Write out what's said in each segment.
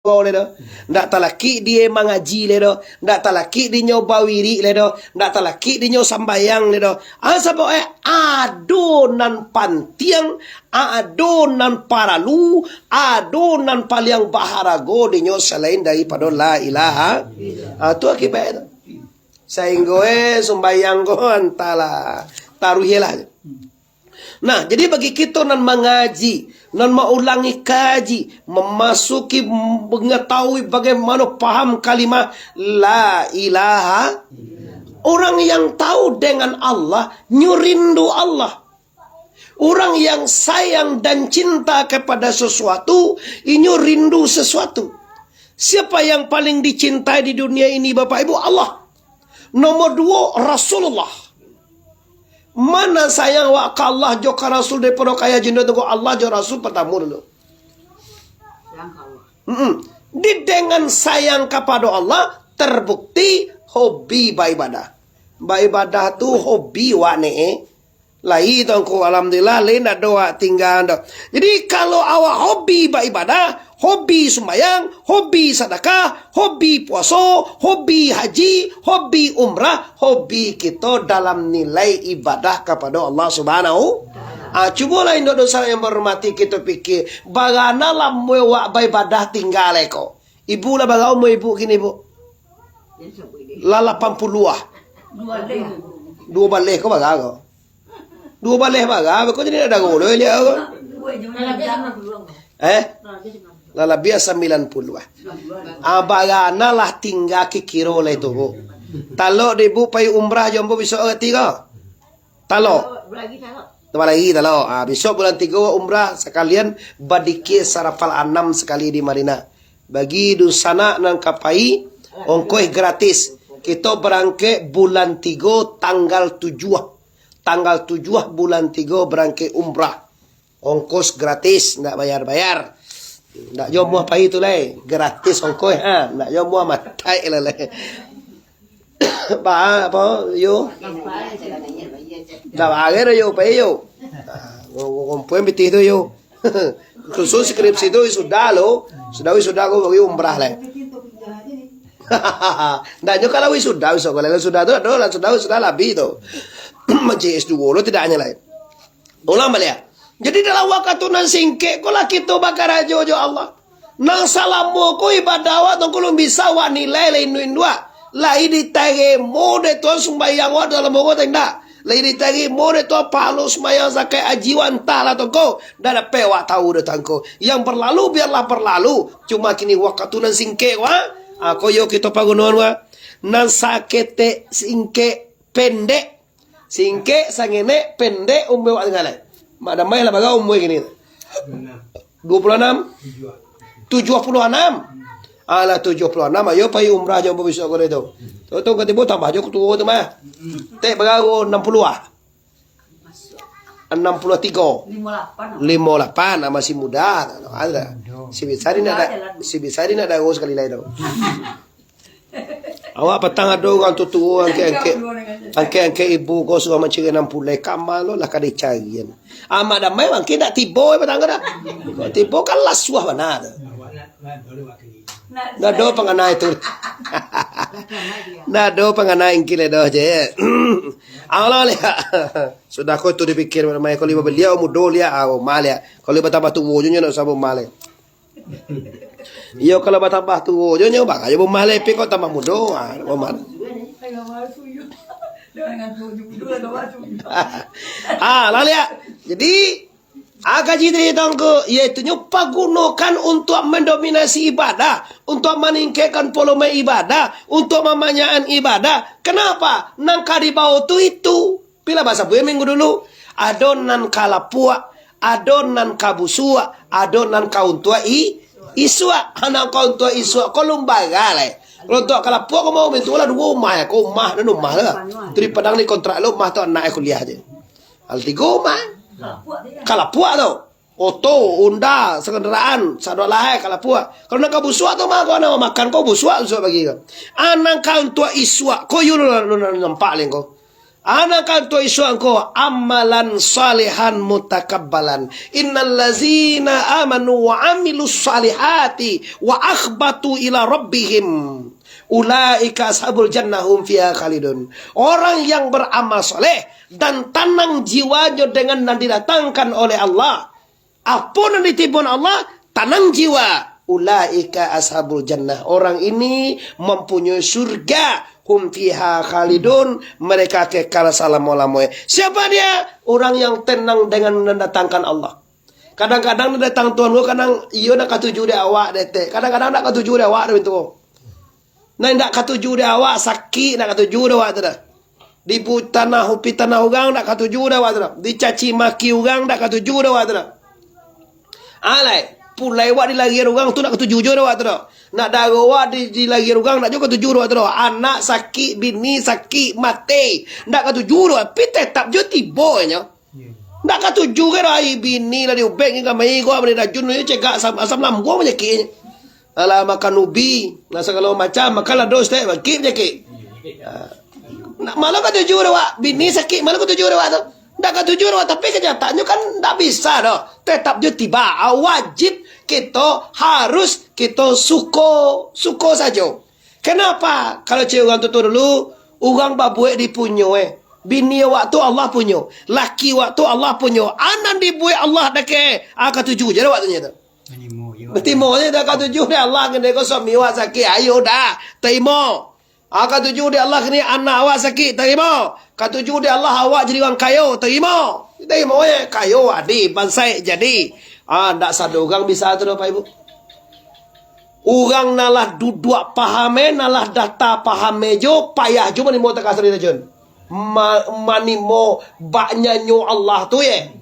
le do, ndak talaki dia mengaji le do, ndak talaki dia nyoba wiri le do, ndak talaki dia nyoba sambayang le do. Asal adonan pantiang, adonan paralu, adonan paling baharago dia nyoba selain daripada la ilaha. Itu akibat itu. Sehingga sembayang ko antala taruhilah. Nah, jadi bagi kita nan mengaji, nan mengulangi kaji, memasuki mengetahui bagaimana paham kalimat la ilaha. Orang yang tahu dengan Allah, nyurindu Allah. Orang yang sayang dan cinta kepada sesuatu, ini rindu sesuatu. Siapa yang paling dicintai di dunia ini, Bapak Ibu? Allah. Nomor 2, Rasulullah. Mana sayang wa ka Allah jo ka Rasul daripada kaya jindo tu Allah jo Rasul pertama dulu. Di dengan sayang kepada Allah terbukti hobi beribadah. Beribadah tu hobi wa ne. Lai tongko alhamdulillah lain ada doa tinggal dah. Jadi kalau awak hobi beribadah, hobi sembahyang, hobi sedekah, hobi puasa, hobi haji, hobi umrah, hobi kita dalam nilai ibadah kepada Allah Subhanahu. Cubalah Indonesia yang berhormati kita fikir, bagaimana lah muak beribadah tinggal eko. Ibu lah bagaimana mau ibu gini bu? Lah 80 ah. 2 balik kau bagaimana? 2 balik bagaimana? Kau jadi ada golo dia kau? Lala biasa 90. Bagaimana lah tinggal kikiro lah itu bu. Talo ibu pai umrah jombo besok ketiga. Talo. Lagi talo. Besok bulan 3 umrah sekalian badiki sarapal 6 sekali di Marina. Bagi dusana nang kapai ongkoi gratis. Kita berangkat bulan 3 tanggal 7. Tanggal 7 bulan 3 berangkat umrah. Ongkos gratis, ndak bayar-bayar. Ndak jomo apa itu le, gratis ongkos ndak jomo matai le. Apa yo? Ndak agar yo pe yo. Ngompoin biti itu yo. Khusus skripsi itu sudah lo, sudah kau bagi umrah le. Ndak jo kalau sudah tu adalah sudah lebih tu. Macam S2 lo tidak hanya lain. Ulang balik. Jadi dalam waktu nan singke kola kita bakar aja Allah. Nang salamu ko ibadah wa tong kulum bisa wa nilai lain dua. Lai ditage mode to sembayang wa dalam mo tenda. Lai ditage mode to palu sembayang sakai ajiwan tala tongko. Dada pewa tahu de tangko. Yang berlalu biarlah berlalu. Cuma kini waktu nan singke wa. Ako yo kita pagunon wa. Nan sakete singke pendek. Singke sangene pendek umbe wa ngale. Mak damai lah bagau umbe gini. 26 76. Ala 76 ayo pai umrah jombo bisa gore itu. Toto ketibo tambah jo kutu tu mah. Teh bagau 60 ah. 63. 58 masih muda. Ada. Si Bisari ada gos sekali lain tu. Awak petang ada orang tutu angke ibu kau suka mencari 60 kamal lah kadi carian. Amat damai bang kita tibo petang ada. Kau tibo kan lasuah mana ada. Nado pengenai itu. Nado pengenai ingkile dah je. Allah lihat. Sudah kau tu dipikir mana kalau ibu beliau mudo lihat awak malia. Kalau ibu tambah tu wujudnya nak sabu malia. Iyo kalau batambah tu wujudnya bang ayo malia pi kau tambah mudo mal. Lalu ya. Jadi kaji dari tangko yaitu pagunakan untuk mendominasi ibadah, untuk meningkatkan volume ibadah, untuk memanyaan ibadah. Kenapa? Nang kadi bau itu. Pila bahasa buaya minggu dulu. Adonan kalapua, adonan kabusua, adonan kauntua isua, anak kauntua isua kolumbaga le. Kalau tu kalau puak kau mau bentuk lah 2 rumah ya, kau rumah dan rumah lah. Teri padang ni kontrak lo rumah tu anak kuliah je. Al 3 rumah. Kalau puak tu, oto, unda, kendaraan, sadok lahir kalau puak. Kalau nak busuk tu mah kau nak makan kau busuk bagi kau. Anak kau tua isua, kau yulu nampak leng kau. Ana kan to isuangko amalan salihan mutakabbalan. Innal ladzina amanu wa amilus salihati wa akhbatu ila rabbihim ulaika ashabul jannah hum fiha khalidun. Orang yang beramal soleh dan tenang jiwanya dengan yang didatangkan oleh Allah. Apa yang ditibun Allah, tenang jiwa. Ulaika ashabul jannah. Orang ini mempunyai surga. Hum fiha khalidun, mereka kekal selama-lamanya. Siapa dia? Orang yang tenang dengan mendatangkan Allah. Kadang-kadang datang Tuhan gua, kadang iya nak katuju dia awak dete. Kadang-kadang nak katuju dia awak itu. Nah nak katuju dia awak sakit, nak katuju dia awak tu dah. Di tanah hupi tanah orang nak katuju dia awak tu dah. Dicaci maki orang nak katuju dia awak tu dah. Alai, pulai awak dilari orang tu nak katuju dia awak tu dah. Nak darah di lagi orang nak juga tujuh dua tu. Anak sakit, bini sakit, mati. Nak kata tujuh dua. Tapi tetap je tiba-nya. Nak kata tujuh kan ai bini lah diubek ni kamai gua benda rajun ni cekak asam lam gua penyakit. Alah makan ubi, nak segala macam makanlah dos teh bagi penyakit. Nak malah kata tujuh dua. Bini sakit malah kata tujuh dua tu. Nak kata tujuh dua tapi kenyataannya kan tak bisa dah. Tetap je tiba. Wajib kita harus kita suko saja. Kenapa? Kalau cewek orang tu dulu, orang babuek dipunya bini waktu Allah punya, laki waktu Allah punya, anak dibuat Allah dah ke, akan tujuh je waktunya tu. Bertimo je dah kata tujuh dia Allah kena kau suami awak sakit, ayo dah, terima. Akan tujuh dia Allah kena anak awak sakit, terima. Kata tujuh dia Allah awak jadi orang kaya, terima. Terima kaya adik, bansai jadi. Tak satu orang bisa tu Bapak Ibu. Orang nalah duduk pahame, nalah data pahame jo, payah jo mani mo takasar ita jon. Mani mo baknya nyo Allah tu ye.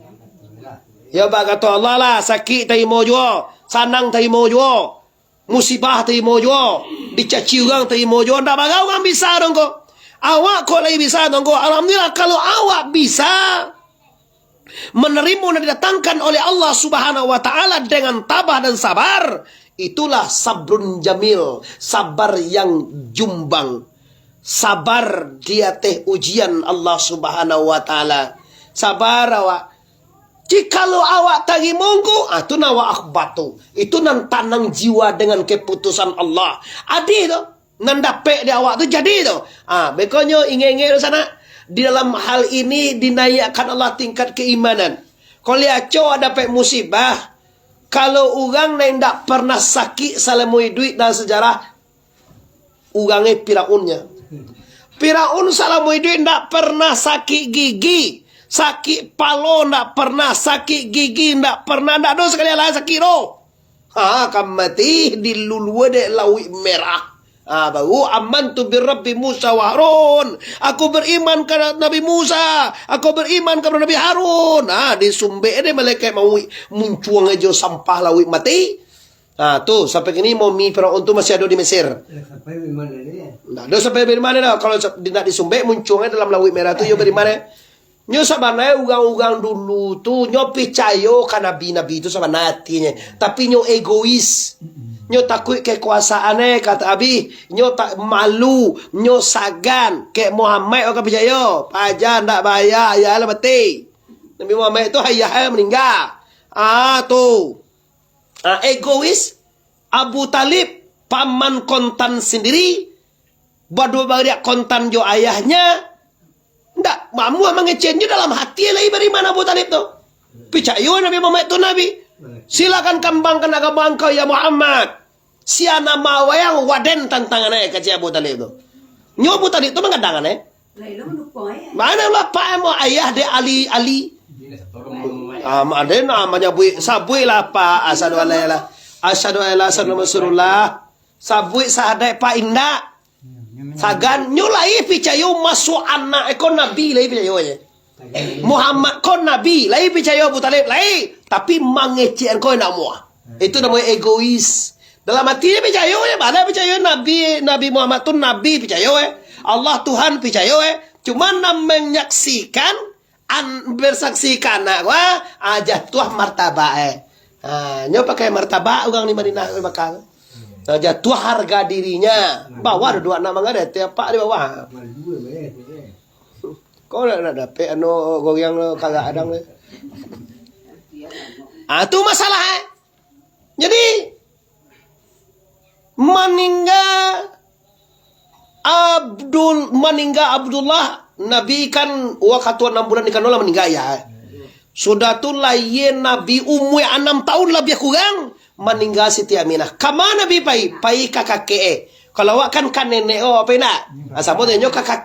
Ya ba kata Allah lah, sakit terima jo, sanang terima jo, musibah terima jo, dicaci orang terima jo, ndak bagau orang bisa dong ko. Awak kok lagi bisa dong ko. Alhamdulillah kalau awak bisa menerima dan didatangkan oleh Allah Subhanahu wa taala dengan tabah dan sabar, itulah sabrun jamil, sabar yang jumbang. Sabar dia teh ujian Allah Subhanahu wa taala. Sabar awak. Jikalau awak tagi monggo, itu nawa akhbatu. Itu nan tanang jiwa dengan keputusan Allah. Adi tu, nan dapet di awak tu jadi tu. Bekonyo inge-inge di sana. Di dalam hal ini dinaikkan Allah tingkat keimanan. Kalau aco dapat musibah, kalau orang yang tidak pernah sakit selama duit dalam sejarah, orangnya Firaunnya. Firaun selama duit tidak pernah sakit gigi, sakit palo tidak pernah, sakit gigi tidak pernah, tidak ada sekali lah sakit roh. Akan mati di lulu de laut merah. Baru amantu birabbi Musa wa Harun. Aku beriman kepada Nabi Musa, aku beriman kepada Nabi Harun. Di sumber dia malaikat mau muncuang aja sampah laut mati. Tu sampai kini mumi Firaun tu masih ada di Mesir. Sampai di mana dia? Nah, ada sampai di mana dah? Kalau nak di sumber muncuangnya dalam laut merah tu yo dari mana? Nyo sabanai ugang-ugang dulu tu nyo percaya kan nabi-nabi itu sama natinya, tapi nyo egois. Nyo takut kekuasaan kata Abi. Nyo tak malu. Nyo sagan. Kek Muhammad orang percaya. Pajan tak bayar. Ayah lah mati. Nabi Muhammad tu ayah meninggal. Tu. Egois. Abu Talib. Paman kontan sendiri. Berdua-bariak kontan jo ayahnya. Tak. Mamu mengecenya dalam hati lagi dari mana Abu Talib tu. Percaya Nabi Muhammad tu Nabi. Silakan kembangkan agama engkau ya Muhammad. Siana mawayang waden tantangannya ke Abu Talib tu. Nyo Abu Talib tu mengadang mana lah pak mo ayah de Ali. Ada namanya bui sabui lah pak asyhadu an la ilaha illallah sabui sahadai pak indah. Sagan nyo lai percaya masuk anak ekon nabi lai percaya. Muhammad kon nabi lai percaya Abu Talib lai, tapi mangecek kau nak muah. Itu namanya egois. Dalam hatinya percaya mana percaya Nabi Muhammad tu nabi percaya Allah Tuhan percaya cuma nak menyaksikan bersaksikan nak jatuh martabak nyo pakai martabak orang di Madinah Mekah. Jatuh harga dirinya. Bawah ada dua nama ada tiap pak di bawah. Kau nak dapat anu goyang kagak adang. Tu masalah Jadi meninggal Abdullah Nabi kan waktu 6 bulan ikan olah meninggal ya. Sudah tu lain Nabi umur 6 tahun lebih kurang meninggal Siti Aminah. Kemana Nabi pai kakak kalau wak kan nenek apa nak? Asal nyo kakak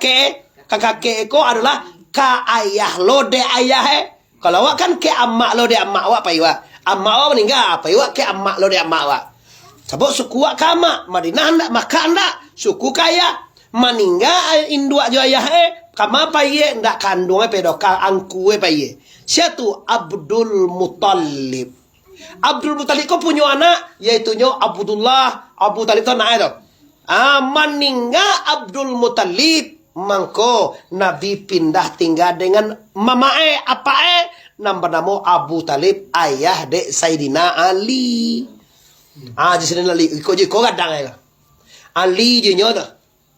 ko adalah ka ayah lo de ayah Kalau wak kan ke amak lo de amak wak pai wak. Amak wak meninggal pai wak ke amak lo de amak wak. Sebab suku wak ke amak Madinah ndak Makkah ndak suku kaya meninggal induk jo ayah kama pai ndak kandung pedoka angku pai. Siatu Abdul Muttalib. Abdul Muttalib ko punya anak yaitu nyo Abdullah. Abu Talib tu anak itu. Meninggal Abdul Muttalib mangko Nabi pindah tinggal dengan mamae nama Abu Talib ayah dek Sayyidina Ali. Di sini Ali ko kadang Ali je nyo tu.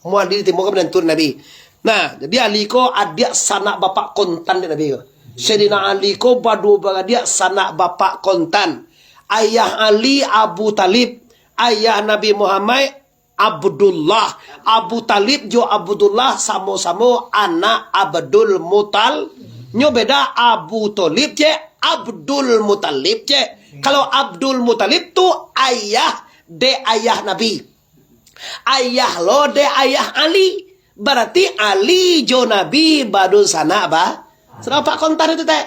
Mu Ali timur ke menantu Nabi. Nah, jadi Ali ko adik sanak bapak kontan dek Nabi ko. Sayyidina Ali ko badu bagadia sanak bapak kontan. Ayah Ali Abu Talib, ayah Nabi Muhammad Abdullah. Abu Talib jo Abdullah sama-sama anak Abdul Muttalib. Nyo beda Abu Talib je Abdul Muttalib je. Kalau Abdul Muttalib tu ayah de ayah Nabi. Ayah lo de ayah Ali. Berarti Ali jo Nabi badu sanak ba? Seberapa kontan itu teh?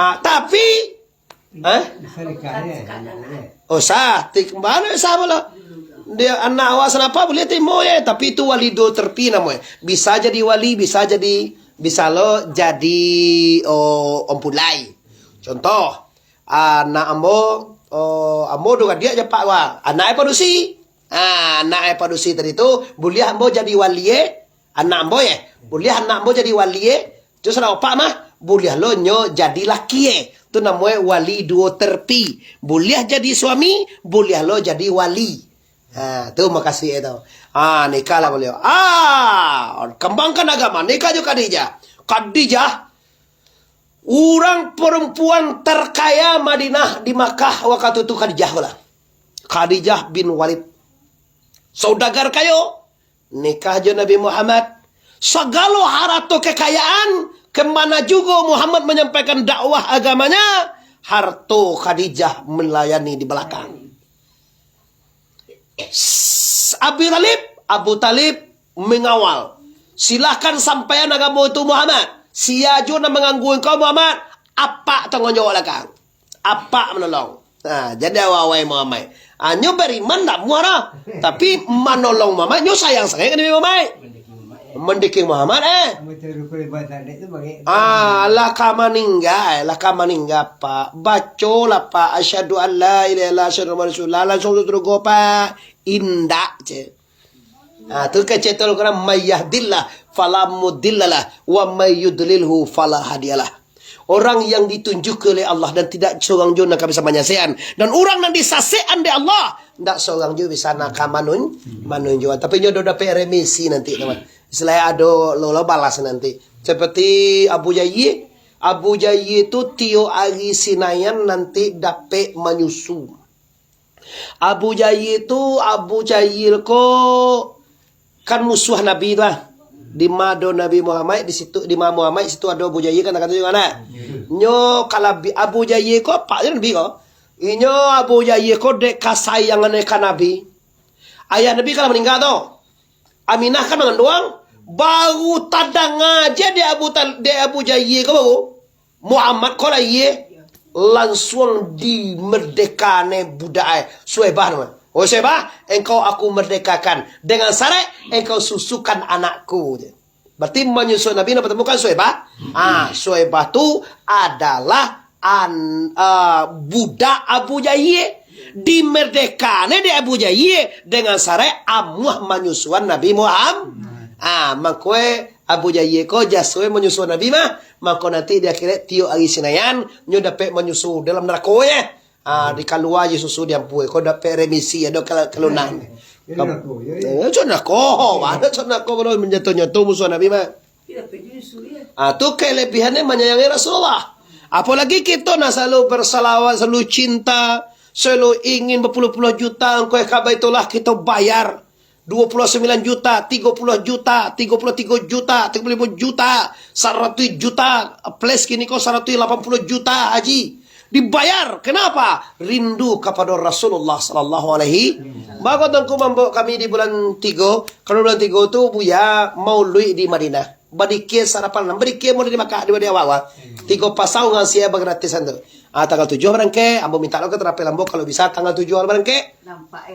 Tapi mana sama dia anak awak kenapa boleh timo ya, tapi itu wali do terpina mo. Bisa jadi wali, bisa lo jadi ompulai. Contoh, anak ambo do dia aja pak wa, anak padusi. Anak padusi tadi itu boleh ambo jadi wali anak ambo ya. Boleh anak ambo jadi wali Terus opak mah boleh lo nyo jadi laki tu namanya wali duo terpi. Boleh jadi suami, boleh lo jadi wali. Tu makasih itu. Nikah lah beliau. Kembangkan agama. Nikah juga Khadijah. Orang perempuan terkaya Madinah di Makkah waktu itu Khadijah lah. Khadijah bin Walid. Saudagar kayo. Nikah je Nabi Muhammad. Segala harta kekayaan kemana juga Muhammad menyampaikan dakwah agamanya, harta Khadijah melayani di belakang. Abu Talib mengawal. Silahkan sampaian agama itu Muhammad. Siaju nak mengganggu engkau Muhammad. Apa tanggung jawab belakang? Apa menolong? Jadi awal Muhammad. Nyo beriman tak muara. Tapi menolong Muhammad. Nyo sayang kan Muhammad. Mendiking Muhammad lah kamaningga pak baco lah pak asyhadu an la ilaha illallah asyhadu anna rasulullah langsung terus go pak indak je tu kecetol kana mayyahdillah fala mudhillalah wa may yudlilhu fala hadiyalah. Orang yang ditunjuk oleh Allah dan tidak seorang juga nak bisa menyelesaikan. Dan orang yang disasean oleh Allah tidak seorang juga bisa nak manunjuan. Tapi nyo dapat remisi nanti teman. Selain ada lo balas nanti. Seperti Abu Jayyi. Abu Jayyi itu tio hari Sinayan nanti dapat menyusu. Abu Jayyi itu Abu Jahil ko kan musuh Nabi lah. Di mado Nabi Muhammad di situ di Muhammad situ ada Abu Jahil kan kata juga nak. Nyo kalau Abu Jahil ko pak je Nabi ko. Inyo Abu Jahil ko dek kasayangan kan Nabi. Ayah Nabi kalau meninggal tu. Aminah kan mengandung baru tadang aja de Abu Jahil ko baru. Muhammad ko lah ye langsung dimerdekane budak Suhaibah nama. Oh Suhaibah, engkau aku merdekakan dengan syarat engkau susukan anakku. Berarti menyusul Nabi nak pertemukan Suhaibah. Suhaibah tu adalah budak Abu Jahil. Dimerdekane de Abu Jahil dengan syarat amuh menyusuan Nabi Muhammad. Makwe Abu Jahil ko jaswe menyusul Nabi mah, maka nanti dia kira tio hari Senayan nyo dapat menyusul dalam neraka ya. Di keluar je susu dia puai ko dapat remisi ada kelunan. Macam nak mana macam nak kalau menjatuh-jatuh musuh Nabi mah. Itu kelebihannya menyayangi Rasulullah. Apalagi kita nak selalu bersalawat, selalu cinta, selalu ingin berpuluh-puluh juta engkau ke Baitullah, kita bayar 29 juta, 30 juta, 33 juta, 35 juta, 100 juta, plus kini kau 180 juta haji. Dibayar. Kenapa? Rindu kepada Rasulullah sallallahu alaihi. Maka tuanku membawa kami di bulan 3. Kalau bulan 3 tu Buya mau lui di Madinah. Badike sarapan, badike mau di Makkah di awal. 3 pasang ngan sia gratisan tu. Tanggal 7 barangke, ambo minta lo ke terapi lambo kalau bisa tanggal 7 barangke. Nampak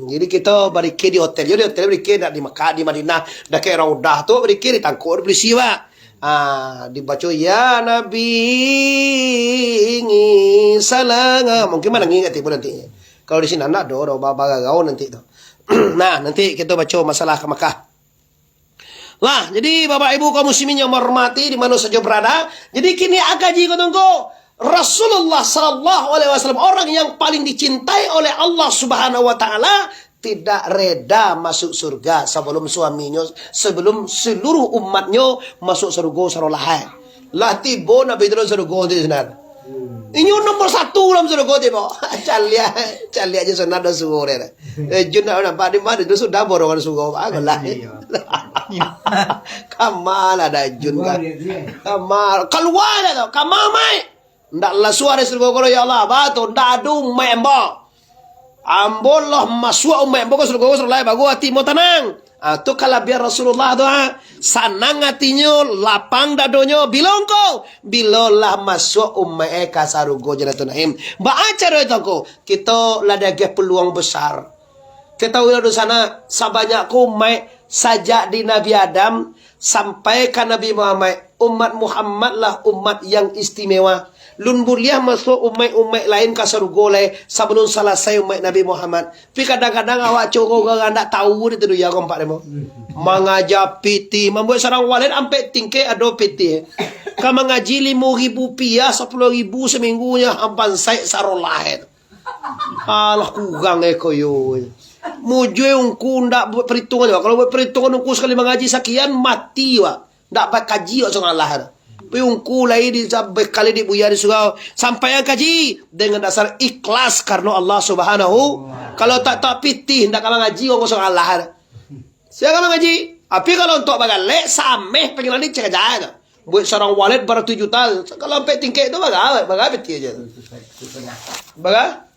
jadi kita badike di hotel. Jadi hotel badike di Makkah di Madinah, dah kayak raudah tu badike di tangkor beli siwa. Dibaca ya Nabi salam. Mungkin mana ingat ibu nanti. Kalau di sini anak do baba gaul nanti tu. Nah, nanti kita baca masalah ke Makkah. Lah, jadi Bapak Ibu kaum muslimin yang menghormati di mana saja berada. Jadi kini agaji kau tunggu. Rasulullah sallallahu alaihi wasallam orang yang paling dicintai oleh Allah Subhanahu wa taala tidak reda masuk surga sebelum suaminya, sebelum seluruh umatnya masuk surga sarolahai. Lah tiba Nabi terus surga di sana. Ini nomor 1 dalam surga tiba. Cali aja sana dah surga. Junna nampak di mana itu sudah borongan surga. Agalah. Kamal ada jun kan. Kamal keluar dah kamal mai. Ndak lah suara surga kalau ya Allah batu ndak adu membo. Ambollah masuk membo ke surga surga bagu hati mau tenang. Tu kalau biar Rasulullah doa sanang hatinya lapang dadonya bilang kau bilolah masuk ka sarugo Jannatul Naim. Baca itu aku kita lada peluang besar. Kita tahu di sana sabanyak umat sajak di Nabi Adam sampai ke Nabi Muhammad. Umat Muhammad lah umat yang istimewa. Lun buliah masuk umat-umat lain ke surga le sebelum selesai umat Nabi Muhammad. Tapi kadang-kadang awak cokok orang tak tahu itu ya kompak demo. Mengajar piti, membuat seorang walid sampai tingkai ada piti. Kalau mengaji 5.000 rupiah, 10.000 seminggunya ampan saya sarolahet. Alah kurang koyo. Mujue ungku ndak buat perhitungan. Kalau buat perhitungan ungku sekali mengaji sekian mati wa. Ndak buat kaji wa soal Allah. Ungku lain di kali di buya di surau sampai yang kaji dengan dasar ikhlas karena Allah Subhanahu. Kalau tak pitih ndak kalah ngaji orang soal Allah. Saya kalah ngaji. Tapi kalau untuk bagalek sameh pengen nanti cek aja. Buat seorang walid baru 7 juta. Kalau sampai tingkat itu bagai pitih aja. Bagai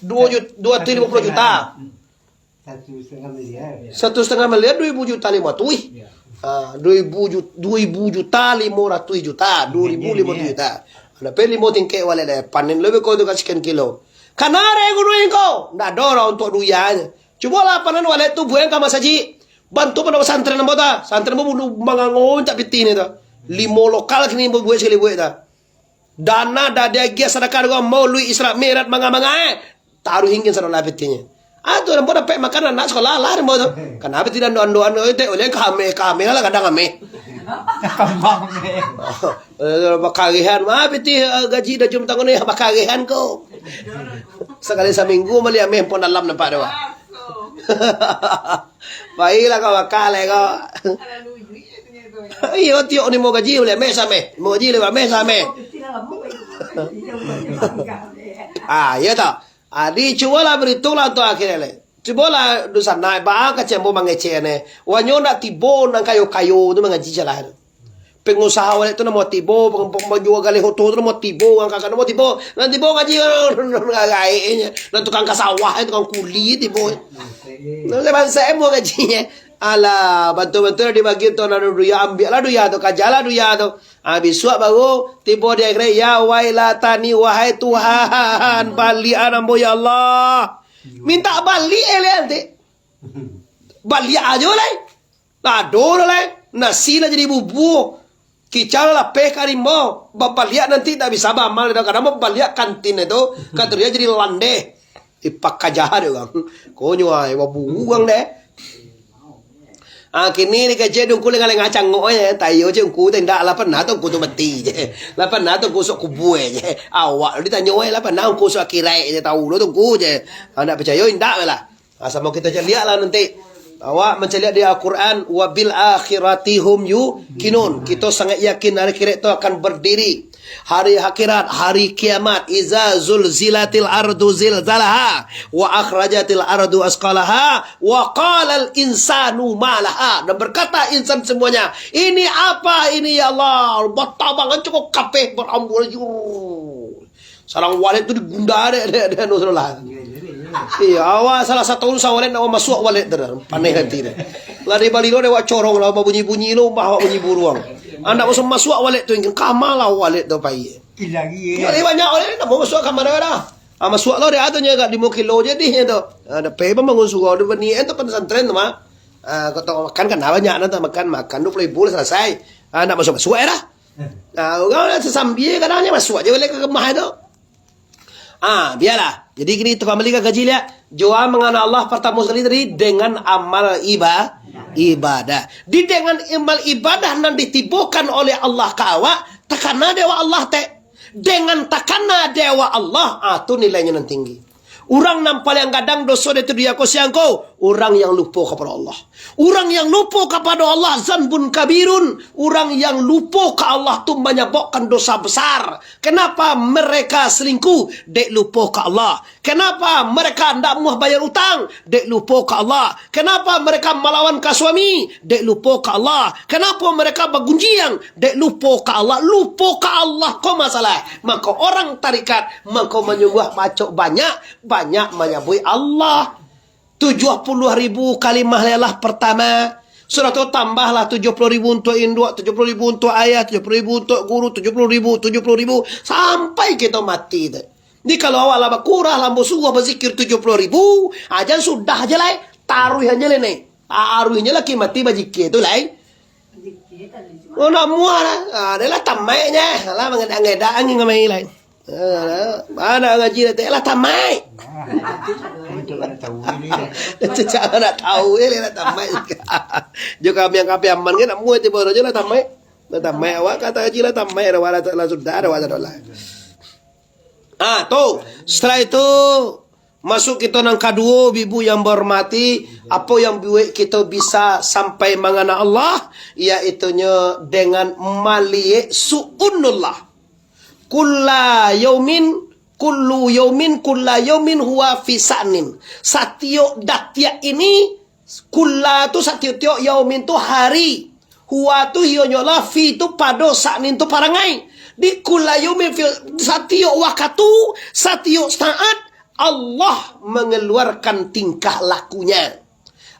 250 juta. 1,5 miliar 2.000 juta 5 tuh. 2.000 juta 500 juta 2.500 juta. Ada peli mau tingkai wale deh panen lebih kau tu kasihkan kilo. Kanare guruin kau. Ndak ada untuk duyanya. Coba lah panen wale tu buang kama saji. Bantu pada santren nambota. Santren mau bunuh mangangon tak piti ni tu. 5 lokal kini buat sekali buat tu. Dana dah dia gia sedekah dengan mau lui Isra Mi'raj manga-manga taruh hingga sana pitinya. Tu orang pada pek makanan nak sekolah lah mau tu. Kenapa tidak doan-doan itu oleh kami lah kadang kami. Kambang ni. Bakagihan mah piti gaji dah jum tangan ni bakagihan ko. Sekali seminggu mali ame pon dalam nampak dewa. Baiklah kau bakal kau. Iyo tiok ni mau gaji boleh mes ame. Mau gaji le mes ame. Ya tak. Adi cuba lah berhitung lah tu akhirnya le. Cuba lah dosa naik bang kacembo mangece ne. Wanyo nak tibo nang kayo-kayo tu mengaji jalan. Pengusaha wale tu nak mau tibo, penjual gali hoto tu nak mau tibo, ang kakak nak mau tibo. Nanti tibo ngaji ngagainya. Nanti tukang kasawah, tukang kuli tibo. Nanti bangsa mau gajinya. Ala bantu-bantu dibagi tu nak duya ambil lah duya tu kajalah duya tu. Habis suap baru tiba dia kira ya wailatani wahai Tuhan balian ambo ya Allah. Minta balik nanti. Balik aja lah. Lado lah. Nasi lah jadi bubuk. Kicau lah pekarimbo. Bapak lihat nanti tak bisa bamal. Karena bapak lihat kantin itu. Katanya jadi lande. Ipak kajahat juga. Konyol buang deh. Kini ni kerja dongku dengan ngacang ngoy tayo je dongku tidak lah pernah tu dongku tu mati je lah pernah tu dongku sok kubue je awak ditanya oi lah pernah dongku sok kirai je tahu lo dongku je nak percaya tidak lah sama kita lihat lah nanti Awak mencari di Al-Quran, wabil akhirati hum yuqinun. Kita sangat yakin hari akhirat itu akan berdiri. Hari akhirat, hari kiamat. Iza zulzilatil ardu zilzalaha wa akhrajatil ardu asqalaha wa qalal insanu malaha. Dan berkata insan semuanya, ini apa ini ya Allah? Batabangan cukup kapeh berambul. Sarang walid itu digunda ada Nusrullah. Iya, awak salah satu urusan walid nak masuk walid dah. Panai hati dah. Lari balik lo dewa corong lah, bunyi-bunyi lo, bawa bunyi buruang. Anak masuk walid tu ingin kamar lah walid tu pai. Lagi. Ya, banyak walid nak mau masuk kamar dah. Masuk lo dia ada nya kat 5 kilo jadi tu. Ada pay bangun suruh ada beni tu pesantren tu mah. Kau tahu makan kan banyak nanti makan 20,000 selesai. Nak masuk dah. Orang sesambil kadangnya masuk aja balik ke rumah tu. Biarlah. Jadi gini tu kembali ke gaji lihat. Doa mengenal Allah pertama sekali tadi dengan amal ibadah. Di dengan amal ibadah nan ditipukan oleh Allah ke awak, takana dewa Allah dengan takana dewa Allah, tu nilainya nan tinggi. Orang yang paling kadang dosa itu dia kau orang yang lupa kepada Allah. Orang yang lupa kepada Allah zanbun kabirun. Orang yang lupa ke Allah tu menyebabkan dosa besar. Kenapa mereka selingkuh? Dek lupa ke Allah. Kenapa mereka tidak mau bayar utang? Dek lupa ke Allah. Kenapa mereka melawan ke suami? Dek lupa ke Allah. Kenapa mereka bergunjiang? Dek lupa ke Allah. Lupa ke Allah kau masalah. Maka orang tarikat maka menyungguh macok banyak menyebut Allah. 70,000 kalimah lelah pertama. Sudah tu tambahlah 70,000 untuk induk, 70,000 untuk ayah, 70,000 untuk guru, 70,000 sampai kita mati tu. Jadi kalau awak lah kurang lampu suruh berzikir 70,000, aja sudah aja lah. Taruh aja lah ni. Taruhnya lagi mati berzikir tu lah. Oh nak muah lah. Adalah tamaknya. Alah mengedang-edang angin ngamai lah. Mana ngaji nanti lah tamai. Cecak nak tahu nak tamai. Juga kami yang aman kan nak muat tiba aja lah tamai. Lah tamai awak kata ngaji lah tamai rawala lah sudah rawala dolah. Tu setelah itu masuk kita nang kedua ibu yang berhormati, apa yang buat kita bisa sampai mengenal Allah, iaitunya dengan maliek su'unullah. Kullu yaumin huwa fi sa'nin. Satiap datia ini kulla tu satiap yaumin tu hari. Huwa tu hionyola fi tu pada sa'nin tu parangai. Di kulla yaumin satiap waktu, satiap saat Allah mengeluarkan tingkah lakunya.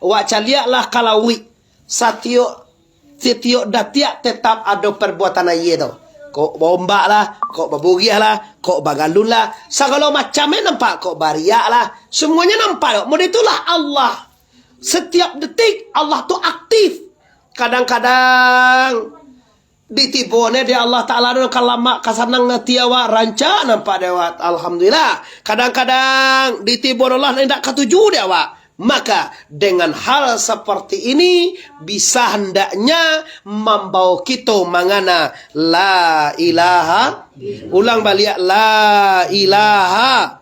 Wacaliaklah kalawi satiap datia tetap ada perbuatan aye tu. Kok bombak lah, kok babugiah lah, kok bagalun lah, segala macamnya nampak, kok bariak lah, semuanya nampak. Model itulah Allah. Setiap detik Allah tu aktif. Kadang-kadang ditibone dia Allah Ta'ala kalau mak kasanang ngatiawa ranca nampak dewa. Alhamdulillah. Kadang-kadang ditibone Allah tidak ketujuh dewa. Maka dengan hal seperti ini bisa hendaknya membawa kita mengana la ilaha. Ulang balik la ilaha.